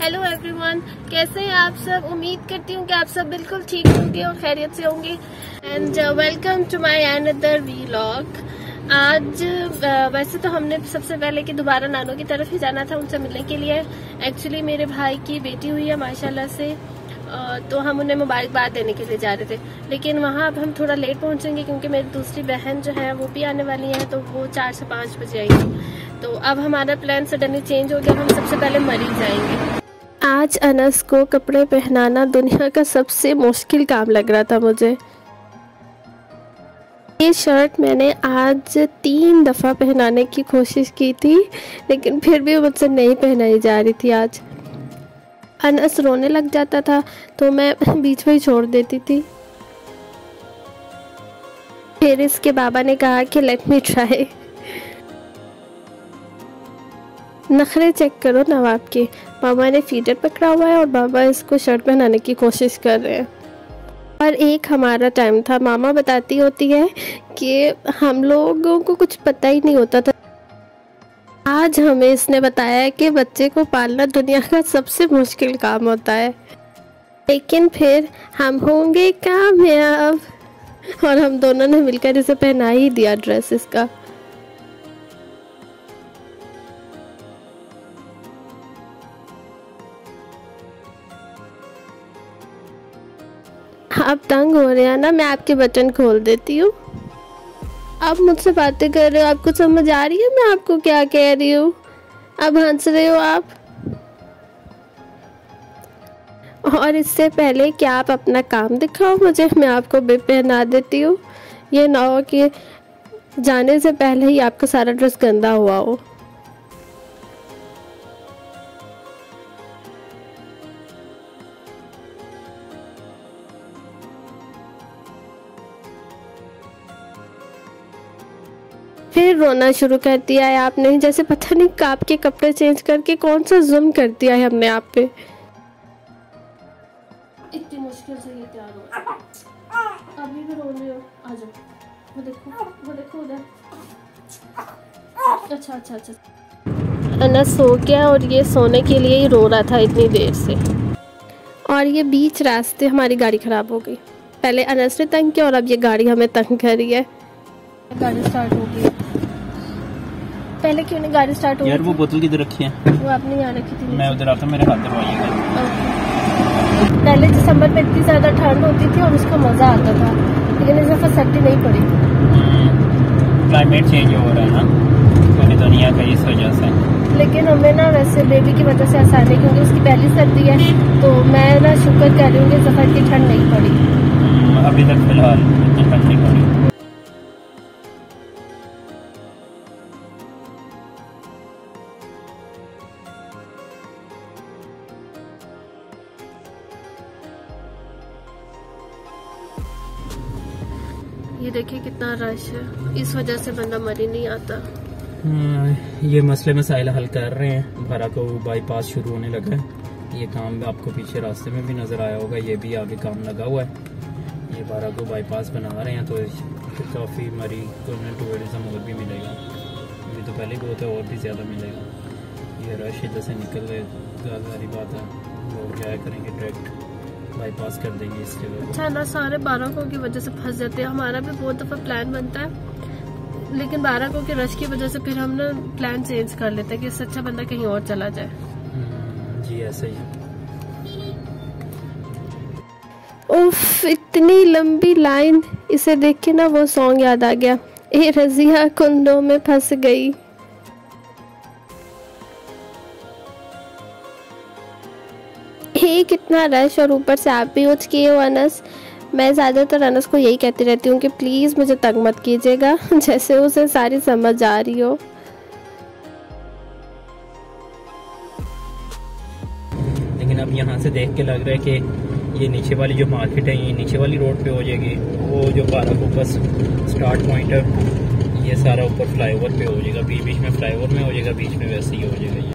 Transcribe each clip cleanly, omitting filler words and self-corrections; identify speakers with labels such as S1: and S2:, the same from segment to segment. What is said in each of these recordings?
S1: Hello everyone, कैसे हैं आप सब। उम्मीद करती हूँ कि आप सब बिल्कुल ठीक होंगे और खैरियत से होंगे। And welcome to my another vlog. आज वैसे तो हमने सबसे पहले कि दोबारा नानों की तरफ ही जाना था उनसे मिलने के लिए। एक्चुअली मेरे भाई की बेटी हुई है माशाल्लाह से, तो हम उन्हें मुबारकबाद देने के लिए जा रहे थे। लेकिन वहाँ अब हम थोड़ा लेट पहुँचेंगे क्योंकि मेरी दूसरी बहन जो है वो भी आने वाली है, तो वो 4 से 5 बजे आएंगी। तो अब हमारा प्लान सडनली चेंज हो गया, हम सबसे पहले मरी जाएंगे। आज अनस को कपड़े पहनाना दुनिया का सबसे मुश्किल काम लग रहा था मुझे। ये शर्ट मैंने आज 3 दफ़ा पहनाने की कोशिश की थी, लेकिन फिर भी मुझसे नहीं पहनाई जा रही थी। आज अनस रोने लग जाता था तो मैं बीच में ही छोड़ देती थी। फिर इसके बाबा ने कहा कि लेट मी ट्राई। नखरे चेक करो नवाब के। मामा ने फीडर पकड़ा हुआ है और बाबा इसको शर्ट पहनाने की कोशिश कर रहे हैं। और एक हमारा टाइम था, मामा बताती होती है कि हम लोगों को कुछ पता ही नहीं होता था। आज हमें इसने बताया है कि बच्चे को पालना दुनिया का सबसे मुश्किल काम होता है, लेकिन फिर हम होंगे कामयाब। और हम दोनों ने मिलकर इसे पहना ही दिया ड्रेस इसका। आप तंग हो रहे हैं ना, मैं आपके बटन खोल देती हूँ। आप मुझसे बातें कर रहे हो, आपको समझ आ रही है मैं आपको क्या कह रही हूँ? अब हंस रहे हो आप। और इससे पहले कि आप अपना काम दिखाओ मुझे, मैं आपको भी पहना देती हूँ। ये ना हो कि जाने से पहले ही आपका सारा ड्रेस गंदा हुआ हो। फिर रोना शुरू कर दिया है आपने, जैसे पता नहीं काप के कपड़े चेंज करके कौन सा जुल्म कर दिया है हमने आप पे। इतनी मुश्किल से ये तैयार हो, अभी भी रो रहे हो। आ जाओ, वो देखो उधर। अच्छा। अनस सो गया और ये सोने के लिए ही रो रहा था इतनी देर से। और ये बीच रास्ते हमारी गाड़ी खराब हो गई। पहले अनस ने तंग किया और अब ये गाड़ी हमें तंग कर रही है। गाड़ी स्टार्ट हो गई। पहले क्यों नहीं गाड़ी स्टार्ट हो गई?
S2: यार वो बोतल किधर रखी है?
S1: वो आपने यहाँ रखी थी।
S2: मैं उधर आता, मेरे हाथ दबाइएगा।
S1: पहले दिसंबर में इतनी ज्यादा ठंड होती थी और उसका मजा आता था, लेकिन इस दफा सर्दी नहीं पड़ी।
S2: क्लाइमेट चेंज हो रहा है ना पूरी दुनिया का, इस वजह से।
S1: लेकिन हमें ना वैसे बेबी की वजह से आसान है क्योंकि उसकी पहली सर्दी है, तो मैं ना शुक्र कर रही हूँ कि इस दफा इतनी ठंड नहीं पड़ी।
S2: अभी तक फिलहाल इतनी ठंड नहीं पड़ी।
S1: ये देखिए कितना रश है, इस वजह से बंदा मरी नहीं आता।
S2: ये मसले मसाइल हल कर रहे हैं। भरा को बाईपास शुरू होने लगा है। ये काम आपको पीछे रास्ते में भी नज़र आया होगा, ये भी आगे काम लगा हुआ है। ये भरा को बाईपास बना रहे हैं, तो काफ़ी मरी को टूरिज़म और भी मिलेगा। ये तो पहले बहुत है, और भी ज़्यादा मिलेगा। ये रश इधर से निकल रहे, सारी बात है, लोग जाया करेंगे डायरेक्ट बाईपास कर देंगे इस जगह।
S1: अच्छा ना, सारे 12 को की वजह से फंस जाते हैं। हमारा भी बहुत दफ़ा प्लान बनता है, लेकिन 12 को के रश की वजह से फिर हम ना प्लान चेंज कर लेते हैं कि इससे अच्छा बंदा कहीं और चला जाए।
S2: जी ऐसा ही।
S1: उफ, इतनी लंबी लाइन, इसे देख के ना वो सॉन्ग याद आ गया, ए रजिया कुंडों में फंस गई। कितना रश और ऊपर से आप भी उठ किए हो अनस। मैं ज़्यादातर अनस को यही कहती रहती हूँ कि प्लीज़ मुझे तंग मत कीजिएगा, जैसे उसे सारी समझ आ रही हो।
S2: लेकिन अब यहाँ से देख के लग रहा है कि ये नीचे वाली जो मार्केट है ये नीचे वाली रोड पे हो जाएगी। वो जो 12 को बस स्टार्ट पॉइंट है ये सारा ऊपर फ्लाईओवर पे हो जाएगा, बीच में फ्लाईओवर में हो जाएगा, बीच में वैसे ही हो जाएगा।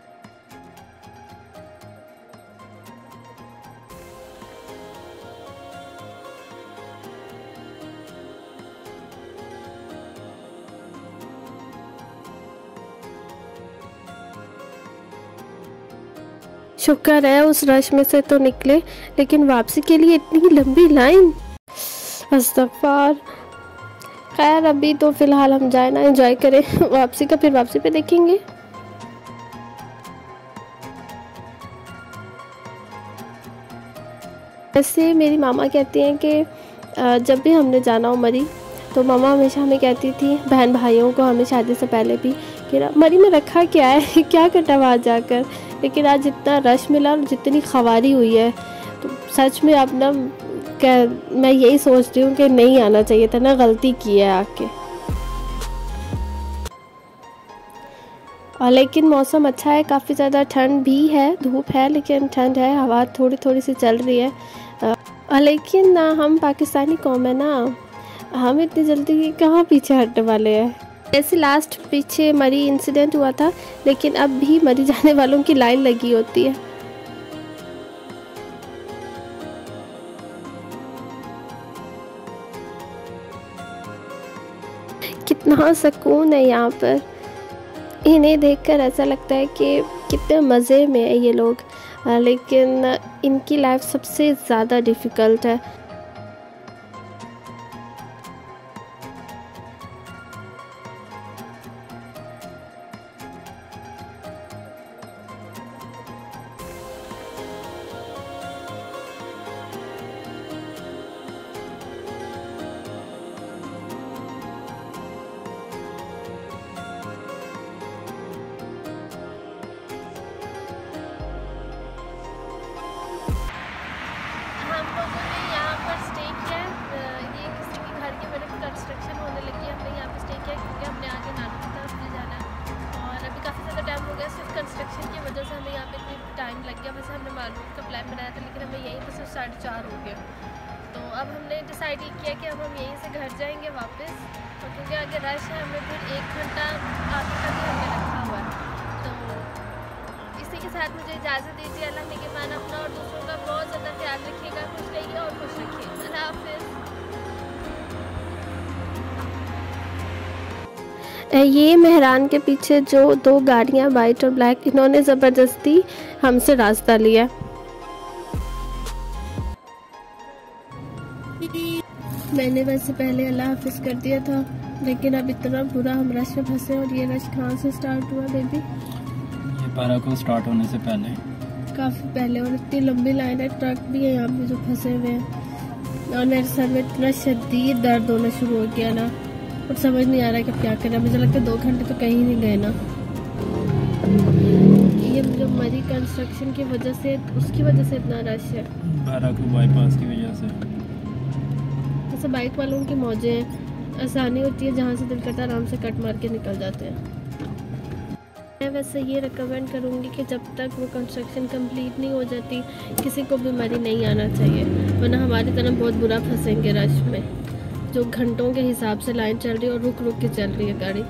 S1: शुक्र है उस रश में से तो निकले, लेकिन वापसी के लिए इतनी लंबी लाइन, अस्तगफार। खैर अभी तो फ़िलहाल हम जाए ना, एंजॉय करें वापसी का, फिर वापसी पे देखेंगे। वैसे मेरी मामा कहती हैं कि जब भी हमने जाना हो मरी, तो मामा हमेशा हमें कहती थी, बहन भाइयों को, हमें शादी से पहले भी, कि मरी में रखा क्या है क्या करना वहाँ जाकर। लेकिन आज जितना रश मिला और जितनी खवारी हुई है, तो सच में अब ना मैं यही सोचती हूँ कि नहीं आना चाहिए था ना, गलती की है आके। और लेकिन मौसम अच्छा है, काफ़ी ज़्यादा ठंड भी है, धूप है लेकिन ठंड है, हवा थोड़ी थोड़ी सी चल रही है। लेकिन हम पाकिस्तानी कौम है ना, हम इतनी जल्दी कहाँ पीछे हटने वाले हैं। जैसे लास्ट पीछे मरी इंसिडेंट हुआ था, लेकिन अब भी मरी जाने वालों की लाइन लगी होती है। कितना सुकून है यहाँ पर, इन्हें देखकर ऐसा लगता है कि कितने मज़े में है ये लोग, लेकिन इनकी लाइफ सबसे ज़्यादा डिफ़िकल्ट है। कंस्ट्रक्शन होने लगी है, हमने यहाँ पे स्टे किया क्योंकि हमने आगे नानू की तरफ भी जाना है और अभी काफ़ी ज़्यादा टाइम हो गया, सिर्फ कंस्ट्रक्शन की वजह से हमें यहाँ पे इतनी टाइम लग गया। वैसे हमने मालूम का प्लान बनाया था, लेकिन हमें यहीं पर सिर्फ 4:30 हो गया। तो अब हमने डिसाइड किया कि अब हम यहीं से घर जाएँगे वापस, और क्योंकि आगे रश है, हमें फिर 1 घंटा आगे का भी हमने रखा हुआ है। तो इसी के साथ मुझे इजाज़त दीजिए। अल्लाह ने के मान अपना और दूसरों का बहुत ज़्यादा ख्याल रखिएगा, खुश रहिए और खुश रखिए। अल्लाह हाफ़िज़। ये मेहरान के पीछे जो 2 गाड़ियाँ वाइट और ब्लैक, इन्होंने ज़बरदस्ती हमसे रास्ता लिया। मैंने वैसे पहले अल्लाह हाफिज़ कर दिया था, लेकिन अब इतना बुरा हम रश में फंसे। और ये रश कहाँ से स्टार्ट हुआ बेबी?
S2: ये 12 को स्टार्ट होने से पहले,
S1: काफ़ी पहले, और इतनी लंबी लाइन है, ट्रक भी है यहाँ पे जो फंसे हुए हैं। और मेरे सर में इतना शदीद दर्द होना शुरू हो गया ना, और समझ नहीं आ रहा है कि क्या करना। मुझे लगता है 2 घंटे तो कहीं नहीं गए ना। ये जो मरी कंस्ट्रक्शन की वजह से, उसकी वजह से इतना रश है,
S2: 12 को बाईपास की वजह से।
S1: जैसे बाइक वालों की मौजें हैं, आसानी होती है, जहाँ से दिल करता आराम से कट मार के निकल जाते हैं। मैं वैसे ये रिकमेंड करूँगी कि जब तक वो कंस्ट्रक्शन कंप्लीट नहीं हो जाती, किसी को भी मरी नहीं आना चाहिए, वरना हमारी तरह बहुत बुरा फंसेंगे रश में, जो घंटों के हिसाब से लाइन चल रही है और रुक रुक के चल रही है गाड़ी।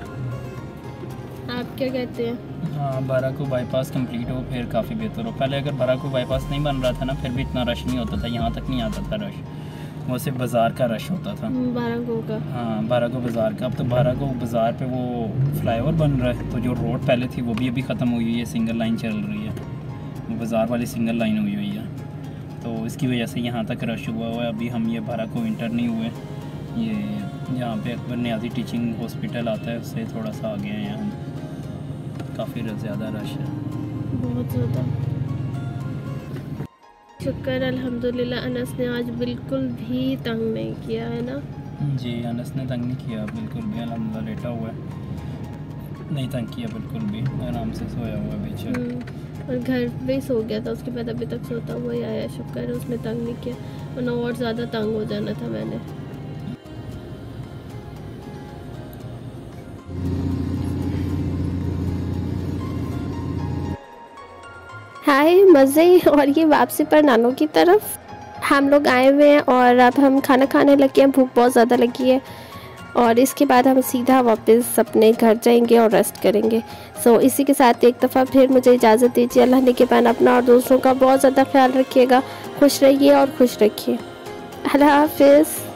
S1: आप क्या कहते हैं?
S2: हाँ, 12 को बाईपास कंप्लीट हो फिर काफ़ी बेहतर हो। पहले अगर 12 को बाईपास नहीं बन रहा था ना, फिर भी इतना रश नहीं होता था, यहाँ तक नहीं आता था रश, वो सिर्फ बाज़ार का रश होता था।
S1: 12 को का,
S2: हाँ 12 को बाज़ार का। अब तो 12 को बाज़ार पे वो फ्लाईओवर बन रहा है, तो जो रोड पहले थी वो भी अभी ख़त्म हुई हुई है, सिंगल लाइन चल रही है, वो बाज़ार वाली सिंगल लाइन हुई हुई है, तो इसकी वजह से यहाँ तक रश हुआ हुआ है। अभी हम ये 12 को इंटर नहीं हुए, ये जहाँ पे अकबर नियाज़ी टीचिंग हॉस्पिटल आता है उससे थोड़ा सा आगे हैं हम। काफ़ी ज़्यादा रश है,
S1: बहुत ज़्यादा। शुक्र अल्हम्दुलिल्लाह, अनस ने आज बिल्कुल भी तंग नहीं किया है ना।
S2: जी, अनस ने तंग नहीं किया बिल्कुल भी, अल्हम्दुलिल्लाह लेटा हुआ है, नहीं तंग किया बिल्कुल भी, आराम से सोया हुआ है बेचारा।
S1: और घर पे ही सो गया था, उसके बाद अभी तक सोता हुआ ही आया। शुक्र है उसने तंग नहीं किया, वरना और ज़्यादा तंग हो जाना था मैंने। हाय मज़े। और ये वापसी पर नानों की तरफ हम लोग आए हुए हैं, और अब हम खाना खाने लगे हैं, भूख बहुत ज़्यादा लगी है, और इसके बाद हम सीधा वापस अपने घर जाएंगे और रेस्ट करेंगे। सो इसी के साथ एक दफ़ा फिर मुझे इजाज़त दीजिए। अल्लाह ने के पान अपना और दूसरों का बहुत ज़्यादा ख्याल रखिएगा, खुश रहिए और खुश रखिए। अल्लाह हाफिज़।